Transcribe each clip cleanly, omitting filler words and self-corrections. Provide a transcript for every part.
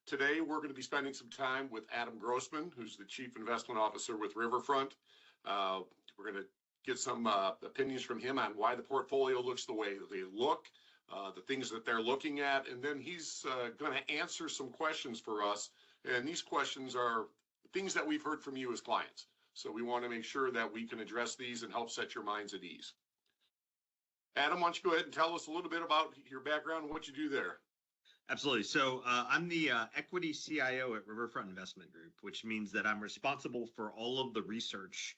Today, we're going to be spending some time with Adam Grossman, who's the Chief Investment Officer with Riverfront. We're going to get some opinions from him on why the portfolio looks the way that they look, the things that they're looking at, and then he's going to answer some questions for us. And these questions are things that we've heard from you as clients. So we want to make sure that we can address these and help set your minds at ease. Adam, why don't you go ahead and tell us a little bit about your background and what you do there? Absolutely. So I'm the equity CIO at Riverfront Investment Group, which means that I'm responsible for all of the research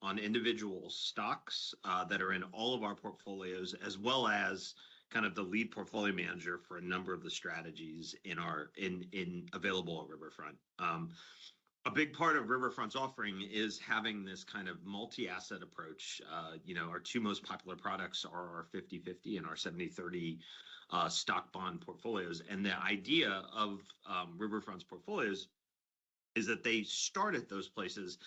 on individual stocks that are in all of our portfolios, as well as kind of the lead portfolio manager for a number of the strategies in available at Riverfront. A big part of Riverfront's offering is having this kind of multi-asset approach. Our two most popular products are our 50/50 and our 70/30 stock bond portfolios. And the idea of Riverfront's portfolios is that they start at those places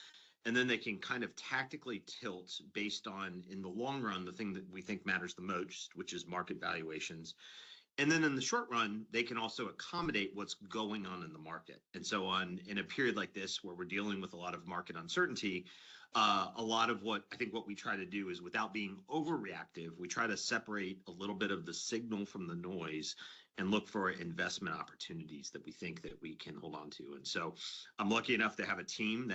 and then they can kind of tactically tilt based on, in the long run, the thing that we think matters the most, which is market valuations. And then in the short run, they can also accommodate what's going on in the market. And so in a period like this, where we're dealing with a lot of market uncertainty, a lot of what we try to do is, without being overreactive, we try to separate a little bit of the signal from the noise and look for investment opportunities that we think that we can hold on to. And so I'm lucky enough to have a team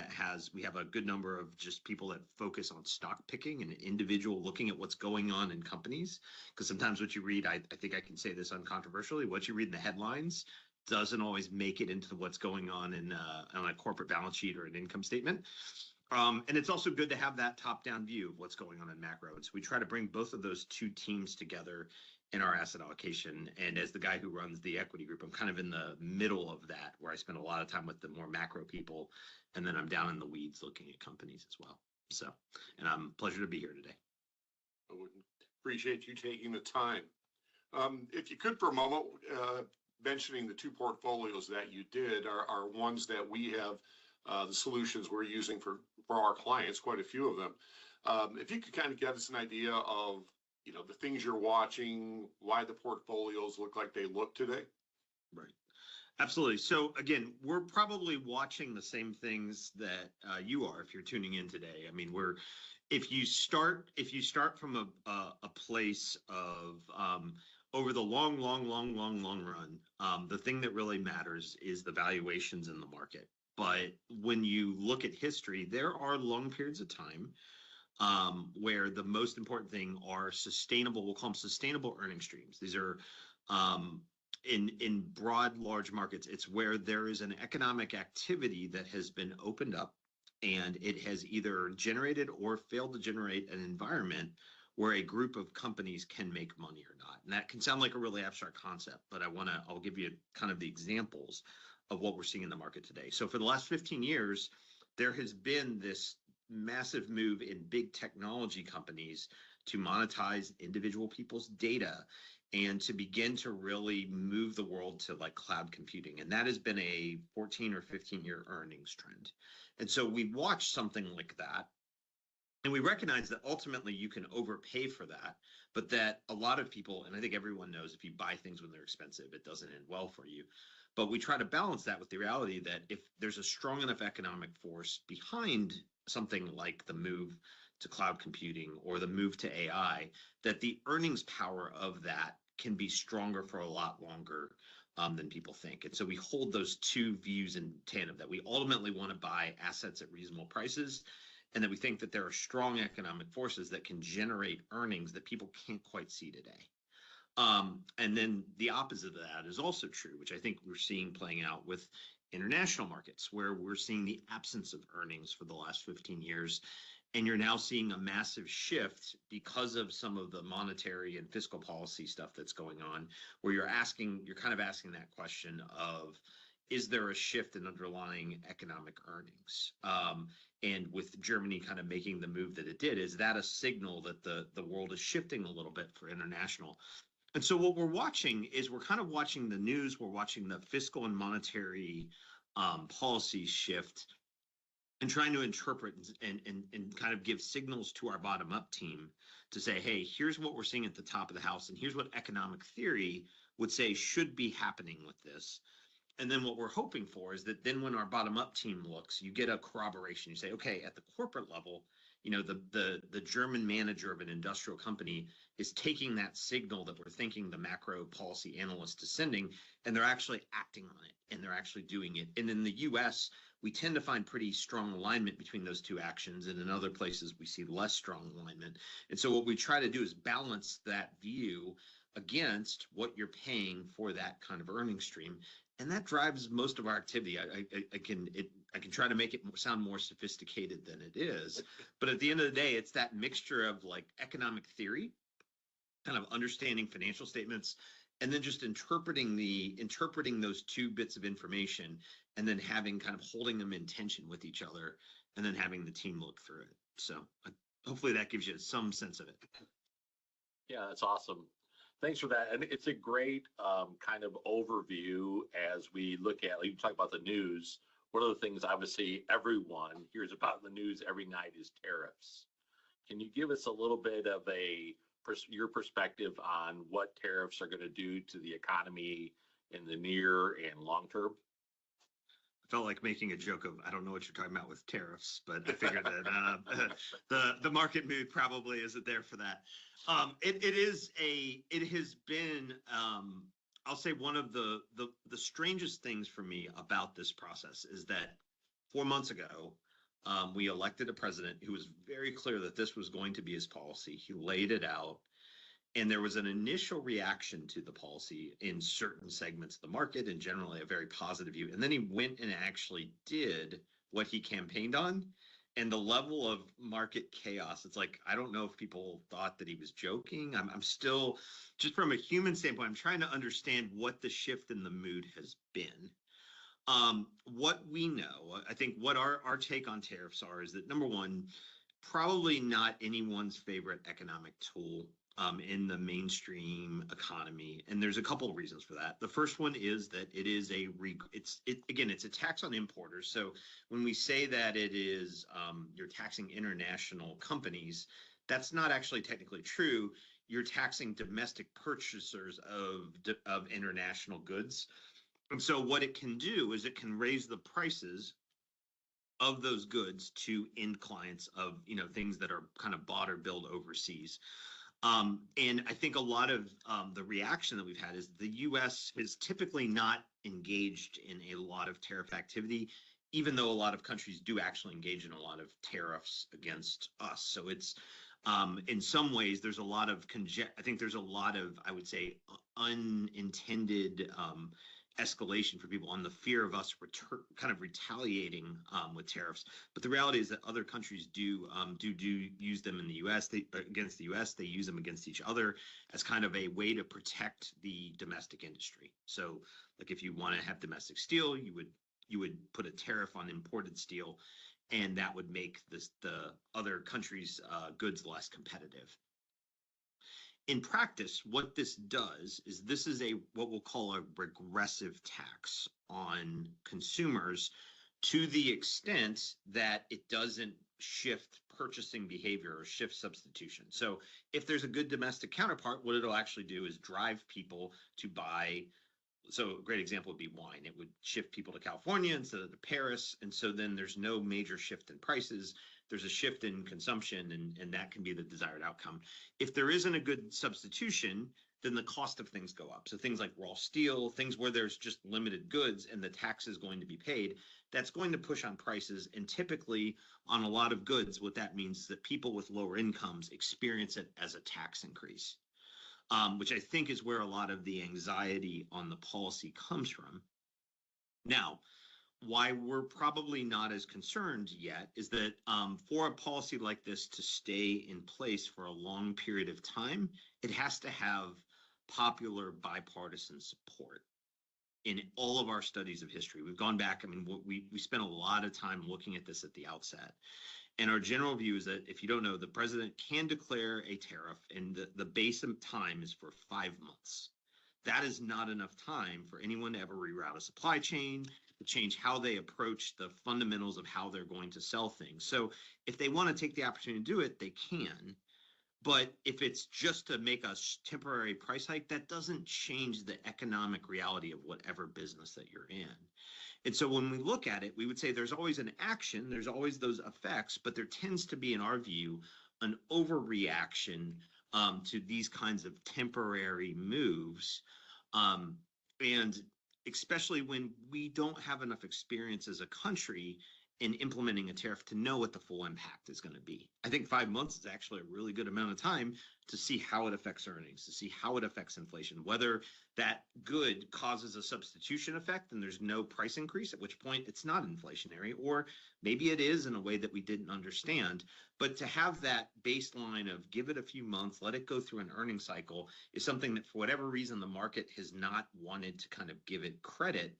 we have a good number of just people that focus on stock picking and individual looking at what's going on in companies. Because sometimes what you read, I think I can say this uncontroversially, what you read in the headlines doesn't always make it into what's going on on a corporate balance sheet or an income statement. And it's also good to have that top-down view of what's going on in macro. And so we try to bring both of those two teams together in our asset allocation. And as the guy who runs the equity group, I'm kind of in the middle of that, where I spend a lot of time with the more macro people, and then I'm down in the weeds looking at companies as well. So, and I'm pleasure to be here today. I would appreciate you taking the time. If you could, for a moment, mentioning the two portfolios that you did are ones that we have, the solutions we're using for our clients, quite a few of them. If you could kind of give us an idea of the things you're watching, why the portfolios look like they look today. Right. Absolutely. So again, we're probably watching the same things that you are if you're tuning in today. I mean, if you start from a place of over the long run, the thing that really matters is the valuations in the market. But when you look at history, there are long periods of time where the most important thing are sustainable, we'll call them sustainable earning streams. These are in broad, large markets, it's where there is an economic activity that has been opened up and it has either generated or failed to generate an environment where a group of companies can make money or not. And that can sound like a really abstract concept, but I'll give you kind of the examples of what we're seeing in the market today. So for the last 15 years, there has been this massive move in big technology companies to monetize individual people's data and to begin to really move the world to like cloud computing. And that has been a 14 or 15-year earnings trend. And so we watch something like that, and we recognize that ultimately you can overpay for that, but that a lot of people, and I think everyone knows, if you buy things when they're expensive, it doesn't end well for you. But we try to balance that with the reality that if there's a strong enough economic force behind something like the move to cloud computing or the move to AI, that the earnings power of that can be stronger for a lot longer than people think. And so we hold those two views in tandem, that we ultimately want to buy assets at reasonable prices, and that we think that there are strong economic forces that can generate earnings that people can't quite see today. And then the opposite of that is also true, which I think we're seeing playing out with international markets, where we're seeing the absence of earnings for the last 15 years. And you're now seeing a massive shift because of some of the monetary and fiscal policy stuff that's going on, where you're kind of asking that question of, is there a shift in underlying economic earnings? And with Germany kind of making the move that it did, is that a signal that the world is shifting a little bit for international? And so what we're watching is we're kind of watching the news, we're watching the fiscal and monetary policy shift, and trying to interpret and kind of give signals to our bottom-up team to say, hey, here's what we're seeing at the top of the house, and here's what economic theory would say should be happening with this. And then what we're hoping for is that then when our bottom up team looks, you get a corroboration. You say, okay, at the corporate level, the German manager of an industrial company is taking that signal that we're thinking the macro policy analyst is sending, and they're actually acting on it, and they're actually doing it. And in the US, we tend to find pretty strong alignment between those two actions. And in other places, we see less strong alignment. And so what we try to do is balance that view against what you're paying for that kind of earning stream. And that drives most of our activity. I can try to make it sound more sophisticated than it is, but at the end of the day, it's that mixture of like economic theory, kind of understanding financial statements, and then just interpreting those two bits of information, and then having kind of holding them in tension with each other, and then having the team look through it. So hopefully that gives you some sense of it. Yeah, that's awesome. Thanks for that. And it's a great kind of overview as we look at, like you talk about the news. One of the things obviously everyone hears about in the news every night is tariffs. Can you give us a little bit of your perspective on what tariffs are going to do to the economy in the near and long term? I felt like making a joke of, I don't know what you're talking about with tariffs, but I figured that the market mood probably isn't there for that. It has been, I'll say one of the strangest things for me about this process is that 4 months ago, we elected a president who was very clear that this was going to be his policy. He laid it out, and there was an initial reaction to the policy in certain segments of the market, and generally a very positive view. And then he went and actually did what he campaigned on. And the level of market chaos, it's like, I don't know if people thought that he was joking. I'm still, just from a human standpoint, I'm trying to understand what the shift in the mood has been. What we know, I think what our take on tariffs are is that, number one, probably not anyone's favorite economic tool in the mainstream economy. And there's a couple of reasons for that. The first one is that it is it's a tax on importers. So when we say that it is, you're taxing international companies, that's not actually technically true. You're taxing domestic purchasers of international goods. And so what it can do is it can raise the prices of those goods to end clients of, things that are kind of bought or billed overseas. And I think a lot of the reaction that we've had is the U.S. is typically not engaged in a lot of tariff activity, even though a lot of countries do actually engage in a lot of tariffs against us. So it's in some ways there's a lot of I think there's a lot of, I would say, unintended escalation for people on the fear of us kind of retaliating with tariffs. But the reality is that other countries do use them in the U.S. Against the U.S. They use them against each other as kind of a way to protect the domestic industry. So, like if you want to have domestic steel, you would put a tariff on imported steel, and that would make the other countries' goods less competitive. In practice, what this does is this is what we'll call a regressive tax on consumers, to the extent that it doesn't shift purchasing behavior or shift substitution. So if there's a good domestic counterpart, what it'll actually do is drive people to buy. So a great example would be wine. It would shift people to California instead of to Paris. And so then there's no major shift in prices. There's a shift in consumption, and that can be the desired outcome. If there isn't a good substitution, then the cost of things go up. So things like raw steel, things where there's just limited goods and the tax is going to be paid, that's going to push on prices. And typically on a lot of goods, what that means is that people with lower incomes experience it as a tax increase, which I think is where a lot of the anxiety on the policy comes from. Now, why we're probably not as concerned yet is that for a policy like this to stay in place for a long period of time, it has to have popular bipartisan support. In all of our studies of history, we've gone back. I mean, we spent a lot of time looking at this at the outset. And our general view is that, if you don't know, the president can declare a tariff, and the base of time is for 5 months. That is not enough time for anyone to ever reroute a supply chain, to change how they approach the fundamentals of how they're going to sell things. So if they want to take the opportunity to do it, they can. But if it's just to make a temporary price hike, that doesn't change the economic reality of whatever business that you're in. And so when we look at it, we would say there's always an action, there's always those effects, but there tends to be, in our view, an overreaction to these kinds of temporary moves. And especially when we don't have enough experience as a country in implementing a tariff to know what the full impact is going to be. I think 5 months is actually a really good amount of time to see how it affects earnings, to see how it affects inflation, whether that good causes a substitution effect and there's no price increase, at which point it's not inflationary, or maybe it is in a way that we didn't understand. But to have that baseline of give it a few months, let it go through an earnings cycle is something that for whatever reason, the market has not wanted to kind of give it credit.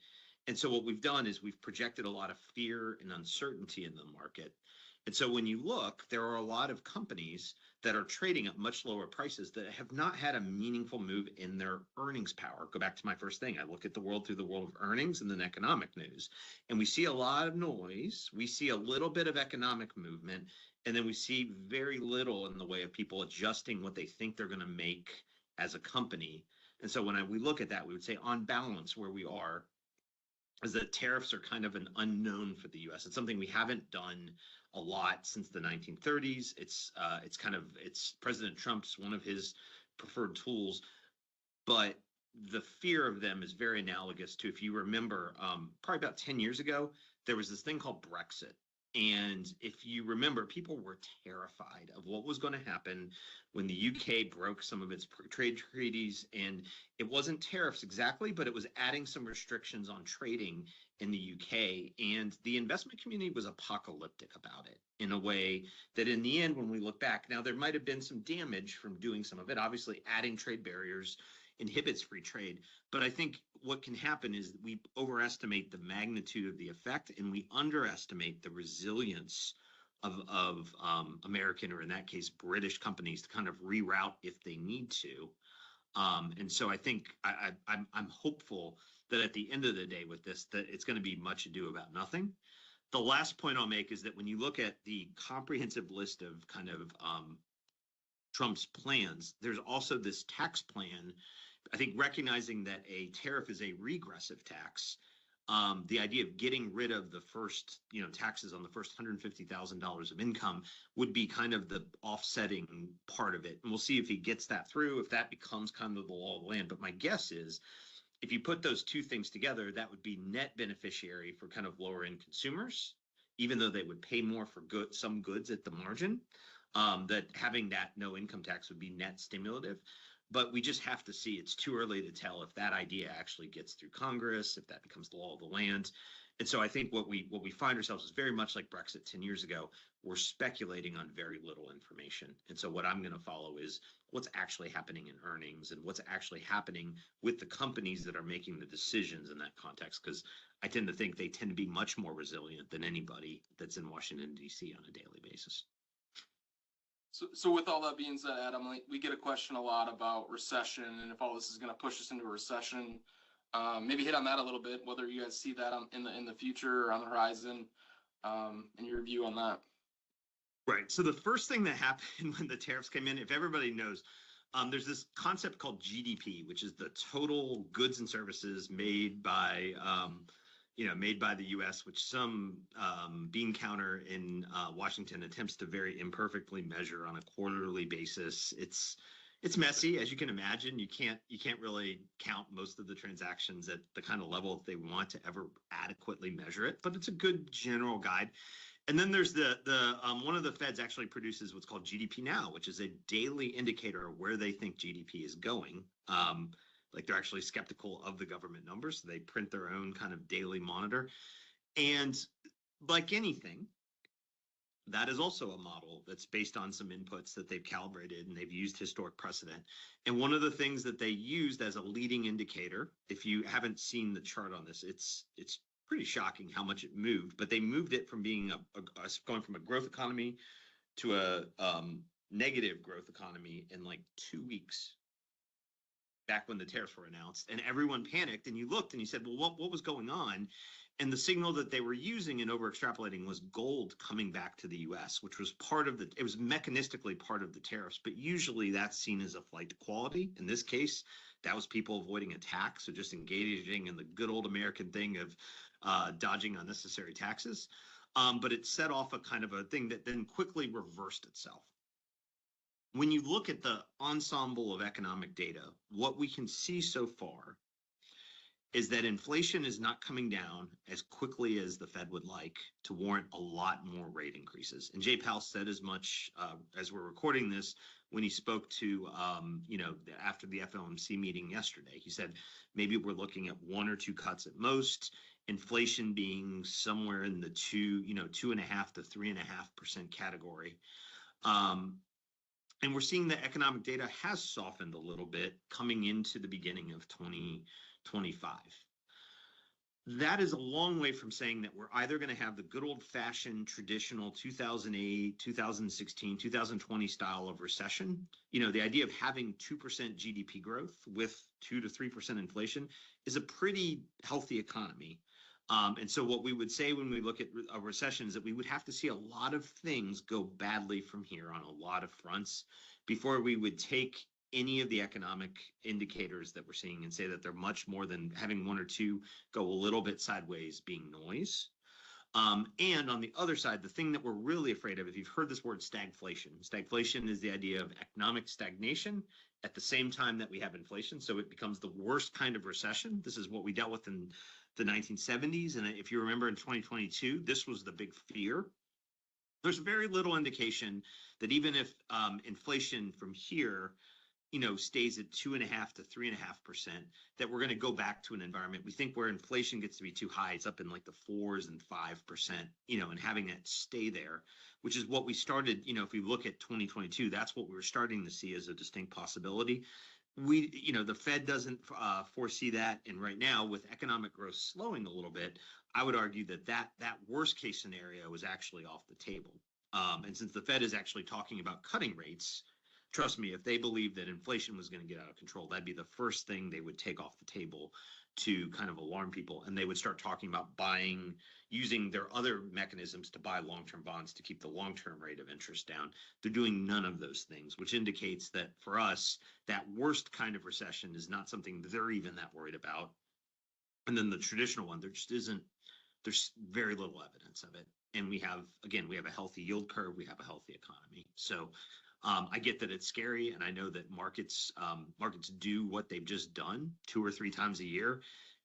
And so what we've done is we've projected a lot of fear and uncertainty in the market. And so when you look, there are a lot of companies that are trading at much lower prices that have not had a meaningful move in their earnings power. Go back to my first thing. I look at the world through the world of earnings and then economic news. And we see a lot of noise. We see a little bit of economic movement. And then we see very little in the way of people adjusting what they think they're going to make as a company. And so when we look at that, we would say on balance where we are is that tariffs are kind of an unknown for the U.S. It's something we haven't done a lot since the 1930s. It's President Trump's one of his preferred tools, but the fear of them is very analogous to, if you remember, probably about 10 years ago, there was this thing called Brexit. And if you remember, people were terrified of what was going to happen when the UK broke some of its trade treaties. And it wasn't tariffs exactly, but it was adding some restrictions on trading in the UK. And the investment community was apocalyptic about it in a way that in the end, when we look back, now there might have been some damage from doing some of it. Obviously, adding trade barriers inhibits free trade. But I think what can happen is we overestimate the magnitude of the effect and we underestimate the resilience of American, or in that case, British companies to kind of reroute if they need to. And so I think I'm hopeful that at the end of the day with this, that it's going to be much ado about nothing. The last point I'll make is that when you look at the comprehensive list of kind of Trump's plans, there's also this tax plan. I think recognizing that a tariff is a regressive tax, the idea of getting rid of the first, taxes on the first $150,000 of income would be kind of the offsetting part of it. And we'll see if he gets that through, if that becomes kind of the law of the land. But my guess is if you put those two things together, that would be net beneficiary for kind of lower end consumers, even though they would pay more for some goods at the margin, that having that no income tax would be net stimulative. But we just have to see. It's too early to tell if that idea actually gets through Congress, if that becomes the law of the land. And so I think what we find ourselves is very much like Brexit 10 years ago. We're speculating on very little information. And so what I'm going to follow is what's actually happening in earnings and what's actually happening with the companies that are making the decisions in that context, because I tend to think they tend to be much more resilient than anybody that's in Washington, D.C. on a daily basis. So with all that being said, Adam, we get a question a lot about recession and if all this is going to push us into a recession. Maybe hit on that a little bit, whether you guys see that in the future or on the horizon, and your view on that. Right. So the first thing that happened when the tariffs came in, if everybody knows, there's this concept called GDP, which is the total goods and services made by the U.S., which some bean counter in Washington attempts to very imperfectly measure on a quarterly basis. It's messy, as you can imagine. You can't really count most of the transactions at the kind of level that they want to ever adequately measure it, but it's a good general guide. And then there's the one of the feds actually produces what's called GDP Now, which is a daily indicator of where they think GDP is going. Like they're actually skeptical of the government numbers. So they print their own kind of daily monitor. And like anything, that is also a model that's based on some inputs that they've calibrated and they've used historic precedent. And one of the things that they used as a leading indicator, if you haven't seen the chart on this, it's pretty shocking how much it moved, but they moved it from being going from a growth economy to a negative growth economy in like 2 weeks. back when the tariffs were announced, and everyone panicked, and you looked and you said, well, what was going on? And the signal that they were using and over extrapolating was gold coming back to the US, which was it was mechanistically part of the tariffs, but usually that's seen as a flight to quality. In this case, that was people avoiding a tax, so just engaging in the good old American thing of dodging unnecessary taxes. But it set off a kind of a thing that then quickly reversed itself. When you look at the ensemble of economic data, what we can see so far is that inflation is not coming down as quickly as the Fed would like to warrant a lot more rate increases. And Jay Powell said as much as we're recording this when he spoke to, after the FOMC meeting yesterday. He said maybe we're looking at 1 or 2 cuts at most, inflation being somewhere in the 2.5 to 3.5% category. And we're seeing the economic data has softened a little bit coming into the beginning of 2025. That is a long way from saying that we're either going to have the good old-fashioned traditional 2008, 2016, 2020 style of recession. The idea of having 2% GDP growth with 2 to 3% inflation is a pretty healthy economy. And so what we would say when we look at a recession is that we would have to see a lot of things go badly from here on a lot of fronts before we would take any of the economic indicators that we're seeing and say that they're much more than having 1 or 2 go a little bit sideways being noise. And on the other side, the thing that we're really afraid of, if you've heard this word stagflation is the idea of economic stagnation at the same time that we have inflation. So it becomes the worst kind of recession. This is what we dealt with in the 1970s. And if you remember in 2022, this was the big fear. There's very little indication that even if inflation from here stays at 2.5 to 3.5%, that we're going to go back to an environment. We think where inflation gets to be too high, it's up in like the 4s and 5%, and having it stay there, which is what we started, if we look at 2022, that's what we were starting to see as a distinct possibility. The Fed doesn't foresee that. And right now with economic growth slowing a little bit, I would argue that worst case scenario is actually off the table. And since the Fed is actually talking about cutting rates, trust me, if they believe that inflation was going to get out of control, that'd be the first thing they would take off the table to kind of alarm people. And they would start talking about using their other mechanisms to buy long-term bonds to keep the long-term rate of interest down. They're doing none of those things, which indicates that for us, that worst kind of recession is not something they're even that worried about. And then the traditional one, there's very little evidence of it. And we have a healthy yield curve. We have a healthy economy. So I get that it's scary, and I know that markets do what they've just done 2 or 3 times a year,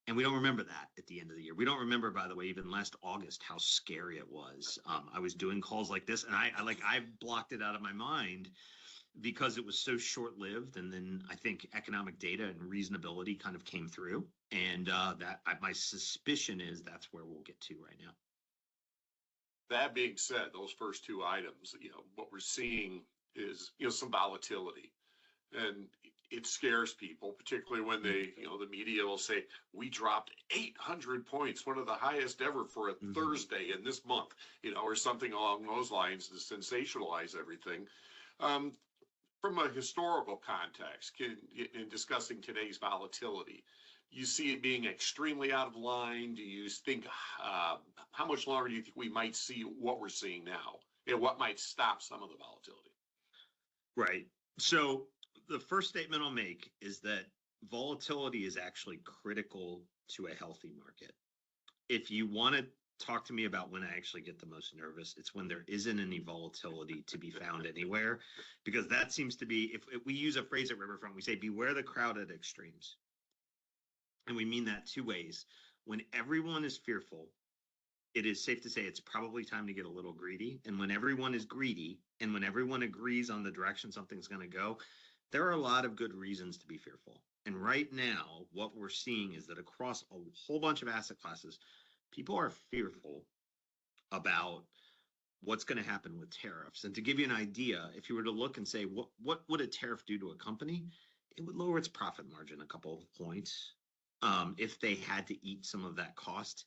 and we don't remember that at the end of the year. We don't remember, by the way, even last August, how scary it was. I was doing calls like this, and I blocked it out of my mind because it was so short-lived, and then I think economic data and reasonability kind of came through, and my suspicion is that's where we'll get to right now. That being said, those first 2 items, what we're seeing is, some volatility, and it scares people, particularly when the media will say, we dropped 800 points, one of the highest ever for a Thursday in this month, or something along those lines to sensationalize everything. From a historical context, in discussing today's volatility, you see it being extremely out of line? Do you think, how much longer do you think we might see what we're seeing now? And what might stop some of the volatility? Right. So the first statement I'll make is that volatility is actually critical to a healthy market. If you want to talk to me about when I actually get the most nervous, it's when there isn't any volatility to be found anywhere, because that seems to be, if we use a phrase at Riverfront, we say, beware the crowded extremes. And we mean that 2 ways. When everyone is fearful, it is safe to say it's probably time to get a little greedy. And when everyone is greedy, and when everyone agrees on the direction something's going to go, there are a lot of good reasons to be fearful. And right now, what we're seeing is that across a whole bunch of asset classes, people are fearful about what's going to happen with tariffs. And to give you an idea, if you were to look and say, what would a tariff do to a company? It would lower its profit margin a couple of points if they had to eat some of that cost.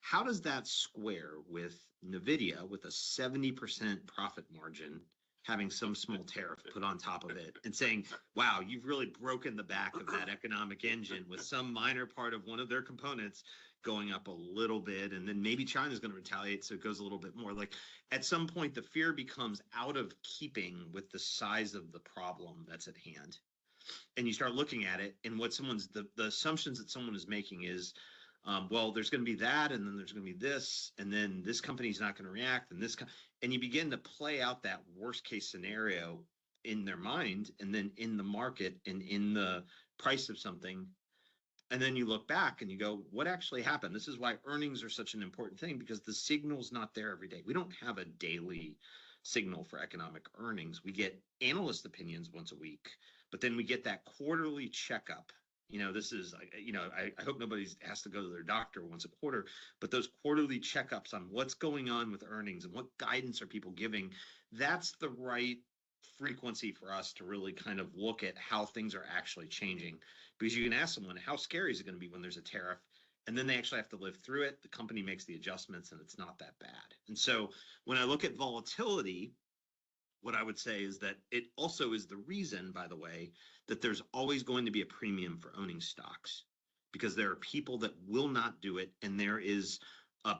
How does that square with NVIDIA with a 70% profit margin having some small tariff put on top of it and saying, wow, you've really broken the back of that economic engine with some minor part of one of their components going up a little bit. And then maybe China's going to retaliate. So it goes a little bit more. Like at some point, the fear becomes out of keeping with the size of the problem that's at hand. And you start looking at it, and what the assumptions that someone is making is, well, there's going to be that, and then there's going to be this, and then this company's not going to react, and and you begin to play out that worst case scenario in their mind, and then in the market and in the price of something. And then you look back and you go, what actually happened? This is why earnings are such an important thing, because the signal's not there every day. We don't have a daily signal for economic earnings. We get analyst opinions once a week, but then we get that quarterly checkup. This is, I hope nobody has to go to their doctor once a quarter, but those quarterly checkups on what's going on with earnings and what guidance are people giving, that's the right frequency for us to really kind of look at how things are actually changing. Because you can ask someone, how scary is it going to be when there's a tariff? And then they actually have to live through it. The company makes the adjustments and it's not that bad. And so when I look at volatility, what I would say is that it also is the reason, by the way, that there's always going to be a premium for owning stocks, because there are people that will not do it. And there is a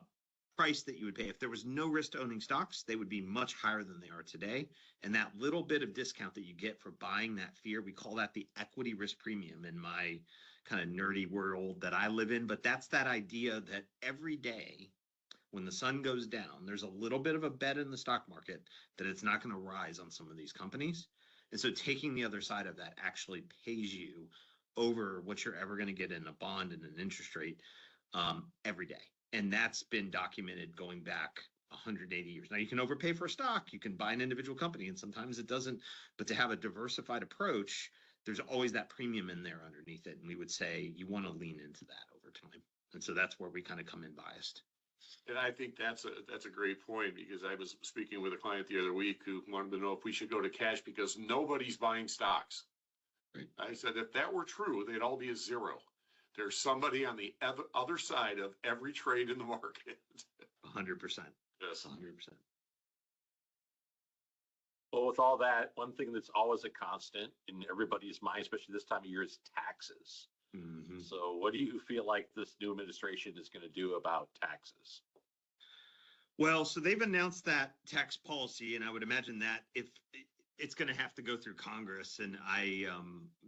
price that you would pay. If there was no risk to owning stocks, they would be much higher than they are today. And that little bit of discount that you get for buying that fear, we call that the equity risk premium in my kind of nerdy world that I live in. But that's that idea that every day when the sun goes down, there's a little bit of a bet in the stock market that it's not going to rise on some of these companies. And so taking the other side of that actually pays you over what you're ever going to get in a bond and an interest rate every day. And that's been documented going back 180 years. Now, you can overpay for a stock, you can buy an individual company, and sometimes it doesn't. But to have a diversified approach, there's always that premium in there underneath it. And we would say you want to lean into that over time. And so that's where we kind of come in biased. And I think that's a great point, because I was speaking with a client the other week who wanted to know if we should go to cash because nobody's buying stocks. Right. I said, if that were true, they'd all be a zero. There's somebody on the other side of every trade in the market. 100%. Yes. 100%. Well, with all that, one thing that's always a constant in everybody's mind, especially this time of year, is taxes. Mm-hmm. So what do you feel like this new administration is going to do about taxes? Well, so they've announced that tax policy, and I would imagine that if it's going to have to go through Congress, and I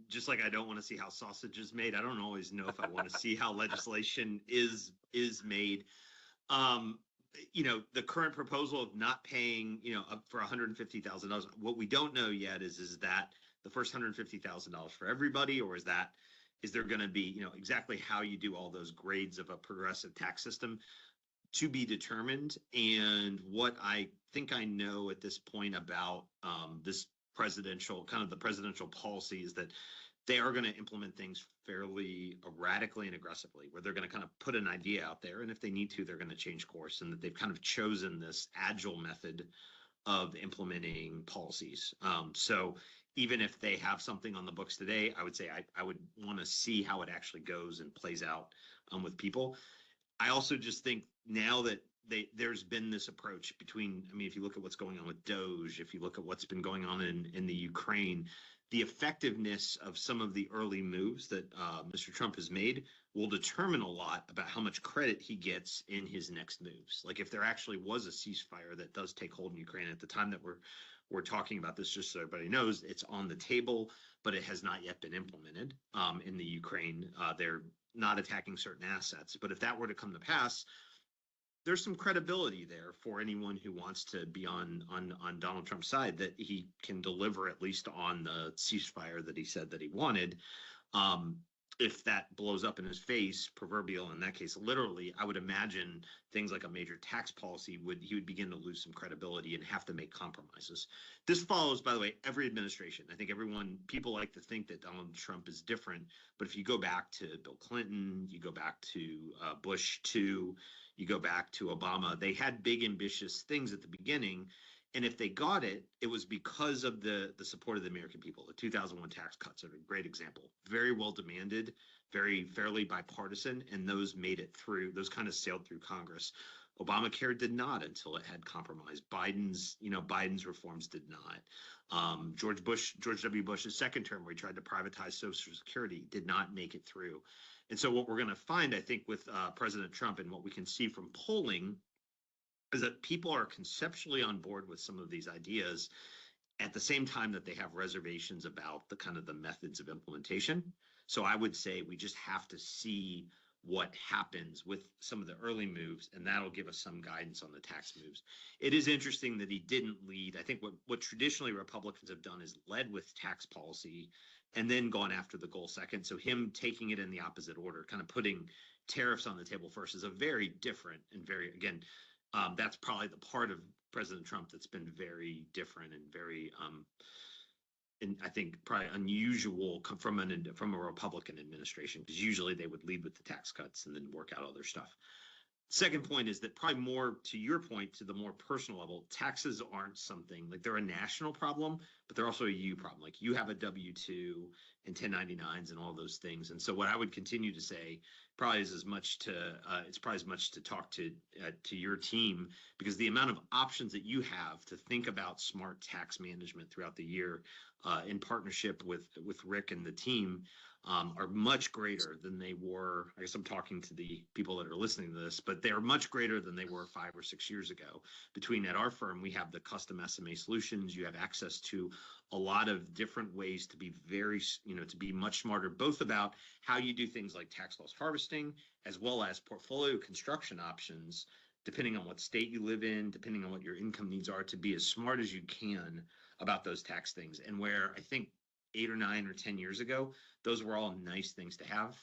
just like I don't want to see how sausage is made. I don't always know if I want to see how legislation is made. The current proposal of not paying, up for $150,000. What we don't know yet is that the first $150,000 for everybody, or is there going to be, exactly how you do all those grades of a progressive tax system to be determined. And what I think I know at this point about this the presidential policy is that they are going to implement things fairly erratically and aggressively, where they're going to kind of put an idea out there. And if they need to, they're going to change course, and that they've kind of chosen this agile method of implementing policies. So even if they have something on the books today, I would say I would want to see how it actually goes and plays out with people. I also just think now that there's been this approach between, if you look at what's going on with Doge, if you look at what's been going on in the Ukraine, the effectiveness of some of the early moves that Mr. Trump has made will determine a lot about how much credit he gets in his next moves. Like if there actually was a ceasefire that does take hold in Ukraine at the time that we're talking about this, just so everybody knows, it's on the table, but it has not yet been implemented in the Ukraine. They're not attacking certain assets. But if that were to come to pass, there's some credibility there for anyone who wants to be on Donald Trump's side, that he can deliver at least on the ceasefire that he said that he wanted. If that blows up in his face, proverbial in that case, literally, I would imagine things like a major tax policy he would begin to lose some credibility and have to make compromises. This follows, by the way, every administration. I think people like to think that Donald Trump is different, but if you go back to Bill Clinton, you go back to Bush 2, you go back to Obama, they had big ambitious things at the beginning. And if they got it, it was because of the support of the American people. The 2001 tax cuts are a great example. Very well demanded, very fairly bipartisan, and those made it through. Those kind of sailed through Congress. Obamacare did not until it had compromise. Biden's reforms did not. George W. Bush's second term, where he tried to privatize Social Security, did not make it through. And so what we're going to find, I think, with President Trump and what we can see from polling is that people are conceptually on board with some of these ideas at the same time that they have reservations about the kind of the methods of implementation. So I would say we just have to see what happens with some of the early moves, and that'll give us some guidance on the tax moves. It is interesting that he didn't lead. I think what traditionally Republicans have done is led with tax policy and then gone after the goal second. So him taking it in the opposite order, kind of putting tariffs on the table first, is a very different and very, again, that's probably the part of President Trump that's been very different and very, and I think probably unusual from a Republican administration, because usually they would lead with the tax cuts and then work out other stuff. Second point is that probably more to your point, to the more personal level, taxes aren't something like they're a national problem, but they're also a you problem. Like you have a W-2 and 1099s and all those things. And so what I would continue to say probably is it's probably as much to talk to your team, because the amount of options that you have to think about smart tax management throughout the year in partnership with Rick and the team are much greater than they were. I guess I'm talking to the people that are listening to this, but they're much greater than they were 5 or 6 years ago. At our firm, we have the custom SMA solutions. You have access to a lot of different ways to be to be much smarter, both about how you do things like tax loss harvesting, as well as portfolio construction options, depending on what state you live in, depending on what your income needs are, to be as smart as you can about those tax things. And where I think 8 or 9 or 10 years ago, those were all nice things to have,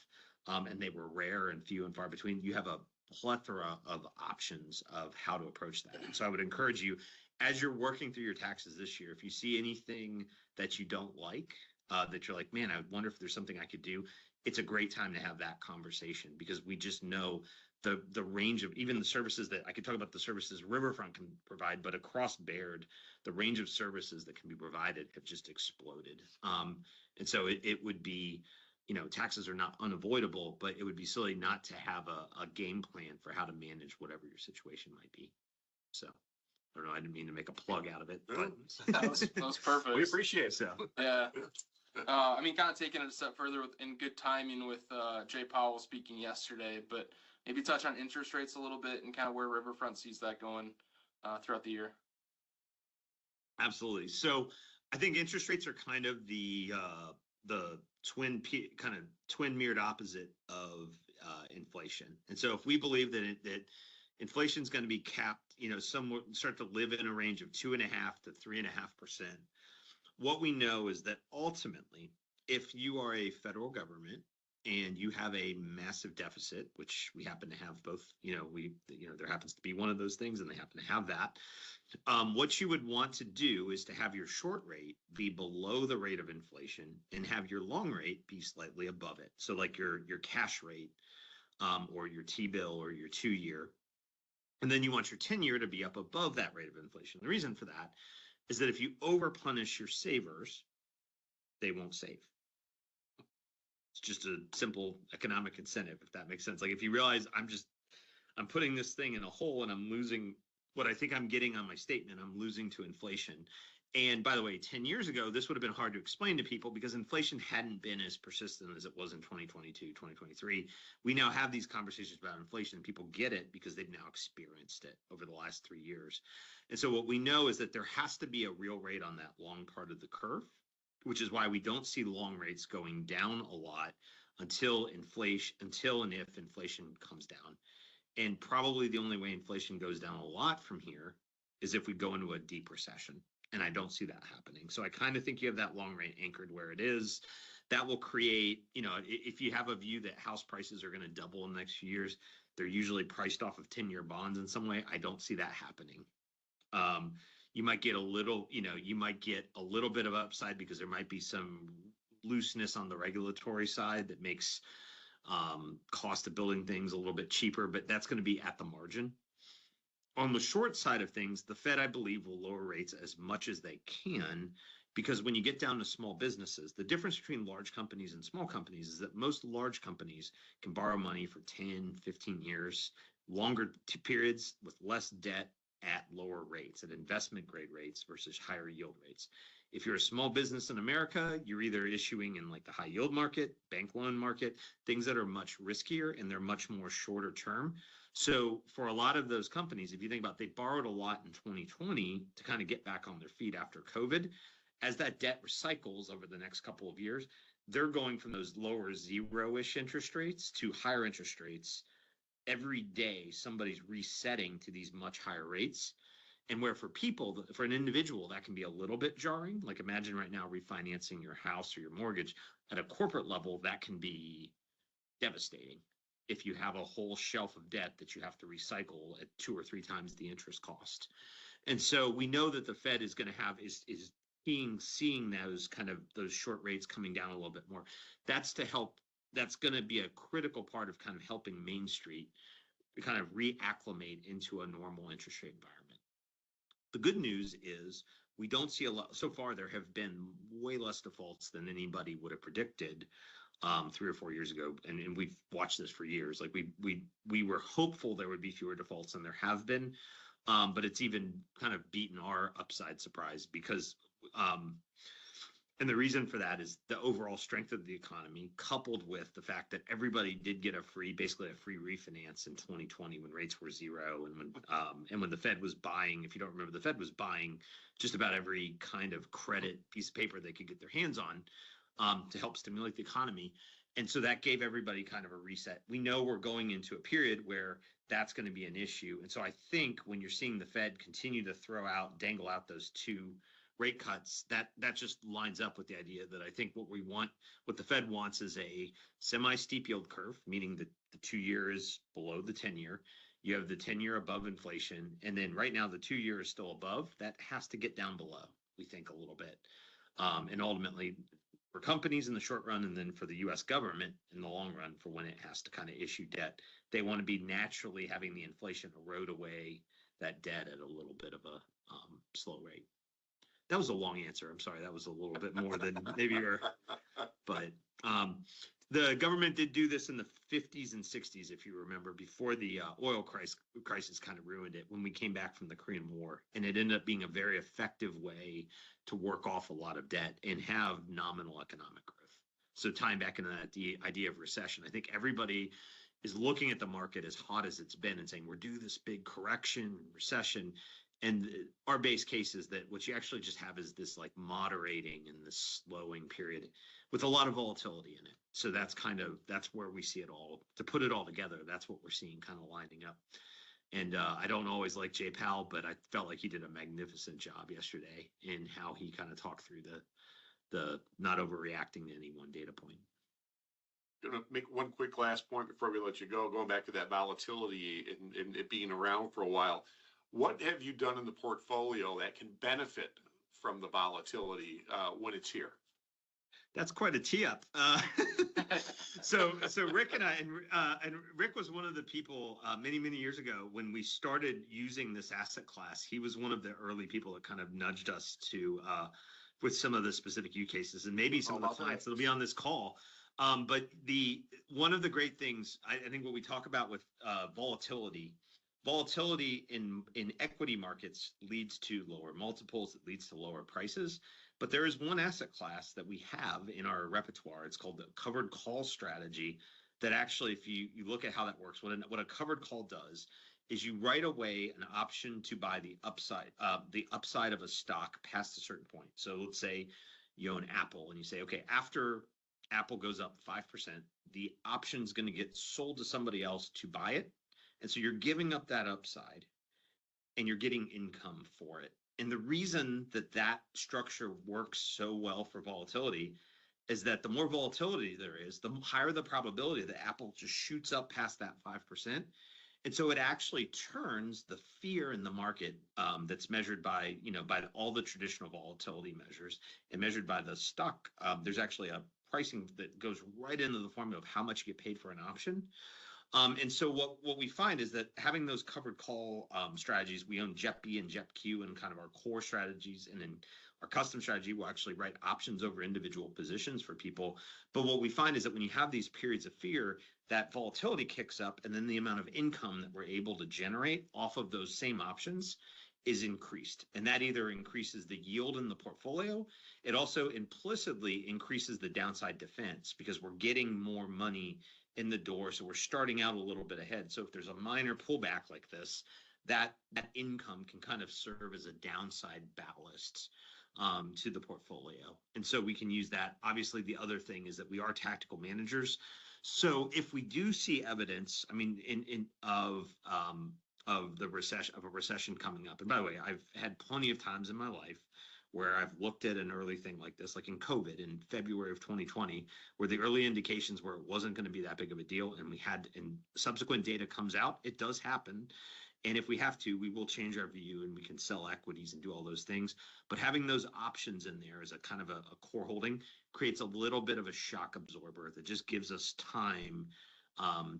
and they were rare and few and far between. You have a plethora of options of how to approach that. And so I would encourage you, as you're working through your taxes this year, if you see anything that you don't like, that you're like, man, I wonder if there's something I could do, it's a great time to have that conversation, because we just know the range of even the services that I could talk about, the services Riverfront can provide, but across Baird, the range of services that can be provided have just exploded. And so it would be, taxes are not unavoidable, but it would be silly not to have a game plan for how to manage whatever your situation might be. So I don't know, I didn't mean to make a plug out of it, but That was perfect. We appreciate it. so. Yeah. Kind of taking it a step further in good timing with Jay Powell speaking yesterday, but maybe touch on interest rates a little bit and kind of where Riverfront sees that going throughout the year. Absolutely. So I think interest rates are kind of the twin mirrored opposite of inflation. And so if we believe that inflation is going to be capped, somewhat start to live in a range of 2.5% to 3.5%. What we know is that ultimately, if you are a federal government and you have a massive deficit, which we happen to have both, there happens to be one of those things and they happen to have that. What you would want to do is to have your short rate be below the rate of inflation and have your long rate be slightly above it. So like your cash rate or your T-bill or your 2-year. And then you want your 10-year to be up above that rate of inflation. The reason for that is that if you overpunish your savers, they won't save. It's just a simple economic incentive, if that makes sense. Like if you realize I'm putting this thing in a hole and I'm losing what I think I'm getting on my statement, I'm losing to inflation. And by the way, 10 years ago, this would have been hard to explain to people because inflation hadn't been as persistent as it was in 2022, 2023. We now have these conversations about inflation. People get it because they've now experienced it over the last 3 years. And so what we know is that there has to be a real rate on that long part of the curve, which is why we don't see long rates going down a lot until and if inflation comes down. And probably the only way inflation goes down a lot from here is if we go into a deep recession. And I don't see that happening. So I kind of think you have that long rate anchored where it is. That will create, if you have a view that house prices are going to double in the next few years, they're usually priced off of 10-year bonds in some way. I don't see that happening. You might get a little bit of upside because there might be some looseness on the regulatory side that makes cost of building things a little bit cheaper, but that's going to be at the margin. On the short side of things, the Fed, I believe, will lower rates as much as they can, because when you get down to small businesses, the difference between large companies and small companies is that most large companies can borrow money for 10, 15 years longer periods with less debt at lower rates, at investment grade rates versus higher yield rates. If you're a small business in America, you're either issuing in like the high yield market, bank loan market, things that are much riskier and they're much more shorter term. So for a lot of those companies, if you think about, they borrowed a lot in 2020 to kind of get back on their feet after COVID. As that debt recycles over the next couple of years, they're going from those lower zero-ish interest rates to higher interest rates. Every day, somebody's resetting to these much higher rates. And where for people, for an individual, that can be a little bit jarring. Like imagine right now refinancing your house or your mortgage. At a corporate level, that can be devastating if you have a whole shelf of debt that you have to recycle at 2 or 3 times the interest cost. And so we know that the Fed is going to have is seeing those kind of those short rates coming down a little bit more. That's to help. That's going to be a critical part of kind of helping Main Street kind of reacclimate into a normal interest rate environment. The good news is we don't see a lot. So far, there have been way less defaults than anybody would have predicted 3 or 4 years ago. And we've watched this for years. Like we were hopeful there would be fewer defaults than there have been. But it's even kind of beaten our upside surprise because and the reason for that is the overall strength of the economy, coupled with the fact that everybody did get basically a free refinance in 2020 when rates were zero, and when the Fed was buying. If you don't remember, the Fed was buying just about every kind of credit piece of paper they could get their hands on to help stimulate the economy. And so that gave everybody kind of a reset. We know we're going into a period where that's going to be an issue. And so I think when you're seeing the Fed continue to dangle out those 2 rate cuts, that just lines up with the idea that I think what the Fed wants is a semi-steep yield curve, meaning that the 2-year is below the 10-year. You have the 10-year above inflation. And then right now the 2-year is still above. That has to get down below, we think, a little bit. And ultimately for companies in the short run, and then for the US government in the long run, for when it has to kind of issue debt, they want to be naturally having the inflation erode away that debt at a little bit of a slow rate. That was a long answer. I'm sorry. That was a little bit more than maybe you're, but the government did do this in the 50s and 60s, if you remember, before the oil crisis kind of ruined it when we came back from the Korean War. And it ended up being a very effective way to work off a lot of debt and have nominal economic growth. So tying back into that, the idea of recession, I think everybody is looking at the market as hot as it's been and saying, we're due this big correction, recession. And our base case is that what you actually just have is this like moderating and this slowing period with a lot of volatility in it. So that's where we see it all. To put it all together, that's what we're seeing kind of lining up. And I don't always like Jay Powell, but I felt like he did a magnificent job yesterday in how he kind of talked through the not overreacting to any one data point. Going to make one quick last point before we let you go, going back to that volatility and it being around for a while. What have you done in the portfolio that can benefit from the volatility when it's here? That's quite a tee up. So Rick and I, and Rick was one of the people many years ago when we started using this asset class. He was one of the early people that kind of nudged us to with some of the specific use cases, and maybe some of the clients that'll be on this call. But one of the great things I think what we talk about with volatility in equity markets leads to lower multiples. It leads to lower prices. But there is one asset class that we have in our repertoire. It's called the covered call strategy. That actually, if you look at how that works, what a covered call does is you write away an option to buy the upside of a stock past a certain point. So let's say you own Apple and you say, okay, after Apple goes up 5%, the option's going to get sold to somebody else to buy it. And so you're giving up that upside and you're getting income for it. And the reason that structure works so well for volatility is that the more volatility there is, the higher the probability that Apple just shoots up past that 5%. And so it actually turns the fear in the market that's measured by all the traditional volatility measures and measured by the stock. There's actually a pricing that goes right into the formula of how much you get paid for an option. And so what we find is that having those covered call strategies, we own JEP-B and JEP-Q and kind of our core strategies. And then Our custom strategy will actually write options over individual positions for people. But what we find is that when you have these periods of fear, that volatility kicks up, and then the amount of income that we're able to generate off of those same options is increased. And that either increases the yield in the portfolio. It also implicitly increases the downside defense because we're getting more money in the door. So we're starting out a little bit ahead. So if there's a minor pullback like this, that income can kind of serve as a downside ballast to the portfolio. And so we can use that. Obviously, the other thing is that we are tactical managers. So if we do see evidence, I mean, of the recession coming up. And by the way, I've had plenty of times in my life where I've looked at an early thing like this, like in COVID in February of 2020, where the early indications were it wasn't going to be that big of a deal. And subsequent data comes out, it does happen. And if we have to, we will change our view and we can sell equities and do all those things. But having those options in there as a kind of a core holding creates a little bit of a shock absorber that just gives us time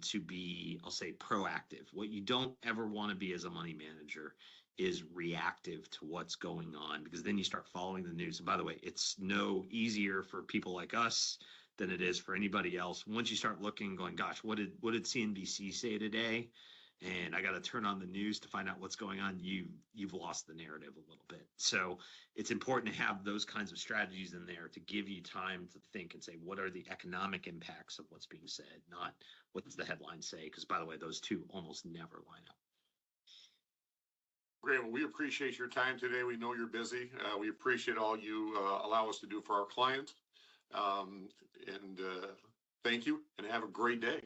to be, I'll say, proactive. What you don't ever want to be as a money manager is reactive to what's going on, because then you start following the news. And by the way, it's no easier for people like us than it is for anybody else. Once you start looking and going, gosh, what did CNBC say today? And I got to turn on the news to find out what's going on. You've lost the narrative a little bit. So it's important to have those kinds of strategies in there to give you time to think and say, what are the economic impacts of what's being said, not what does the headline say? Because by the way, those two almost never line up. Great. Well, we appreciate your time today. We know you're busy. We appreciate all you allow us to do for our clients. Thank you and have a great day.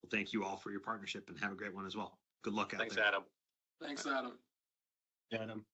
Well, thank you all for your partnership and have a great one as well. Good luck out there. Thanks, Adam. Thanks, Adam. Adam.